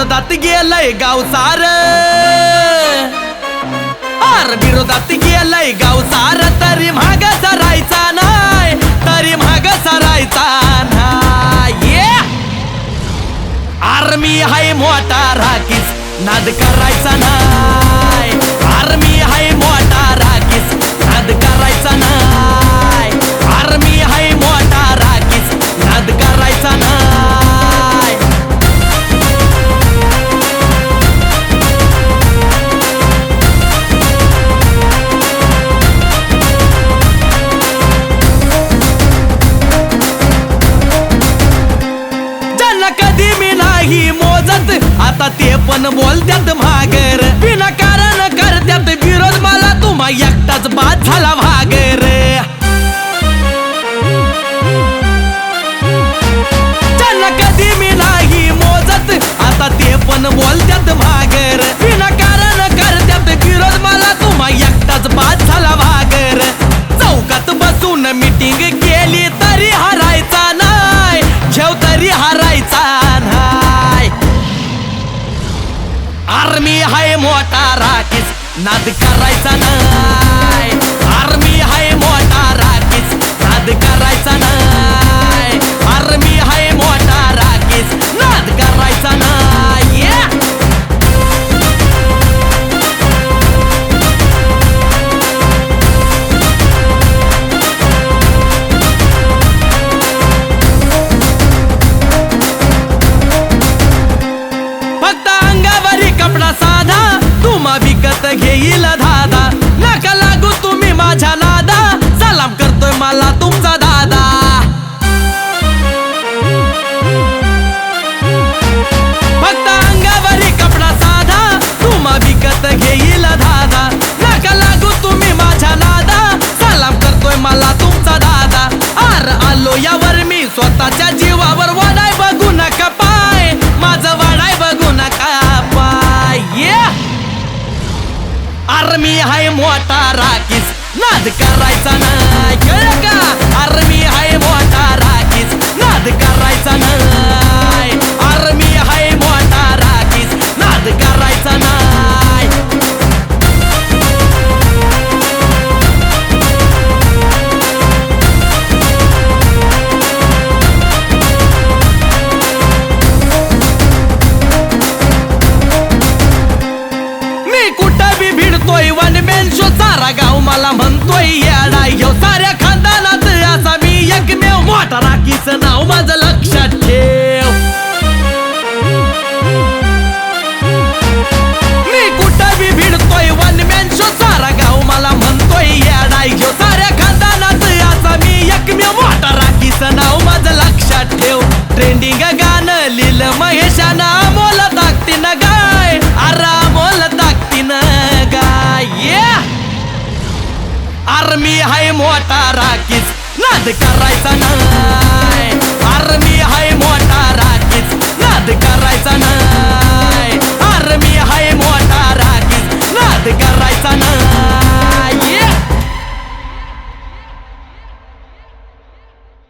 विरोधात गेलंय गाव सार, विरोधात गेलंय गाव सार, तरी माग सरायचा नाही, तरी माग सरायचा नाही. आर्मी हाय मोठा राखीस, नाद करायचा नाही. आर्मी हाय मोठा राखीस, नाद करायचा नाही. आर्मी हाय मोठा राखीस, नाद करायचा नाही. ज्यांना कधी मी नाही मोजत, आता ते पण बोलत्यात भागर, विनाकारण करत्यात विरोध, मला तुम्हा एकटाच बाद झाला भागर. ज्यांना कधी मी नाही मोजत, आता ते पण बोलत्यात भागर, विनाकारण करत्यात विरोध, मला तुम्हा एकटाच बाद झाला भागर. चौकात बसून मीटिंग केली तरी हरायचा नाही, जेव तरी हरायचा नाही. आर्मी हाय मोठा राखीस, नाद करायचा नाही. आर्मी हाय मोठा राखीस, नाद करायचा नाही. आर्मी हाय मोठा राखीस, नाद करायचा नाही. फक्त अंगावरी कपडा साधा, तुम्हा विकत घेईल दादा, नका लागू तुम्ही माझ्या नादा, सलाम करतोय मला तुमचा दादा. फक्त अंगावरी कपडा साधा, तुम्हा विकत घेईल दादा, नका लागू तुम्ही माझ्या नादा, सलाम करतोय मला तुमचा दादा. आलो यावर मी स्वतःच्या जीवावर, वाढाय बघू नका पाय, माझं वाढाय बघू नका पाय. आर्मी हाय मोठा राखीस, नाद करायचा नाही. कळलं का? आर्मी हाय मोठा राखीस, नाद करायचा नाही. आर्मी हाय मोठा राखीस, नाद करायचा नाही. मी कुठं बी भिडतोय वन मॅन शो, सारा गाव मला म्हणतोय येडा ह्यो, साऱ्या खानदानात असा मी एकमेव, मोठा राखीचं नाव माझं लक्षात ठेव. मी कुठं बी भिडतोय वन मॅन शो, सारा गाव मला म्हणतोय येडा ह्यो, साऱ्या खानदानात असा मी एकमेव, मोठा राखीचं नाव माझं लक्षात ठेव. ट्रेंडिंग गाणं लिहिलं महेशानं, अमोल ताकतीनं गाय, अमोल ताकतीनं गाय. आर्मी हाय मोठा राखीस, नाद करायचा नाही. आर्मी हाय मोठा राखीस, नाद करायचा नाही.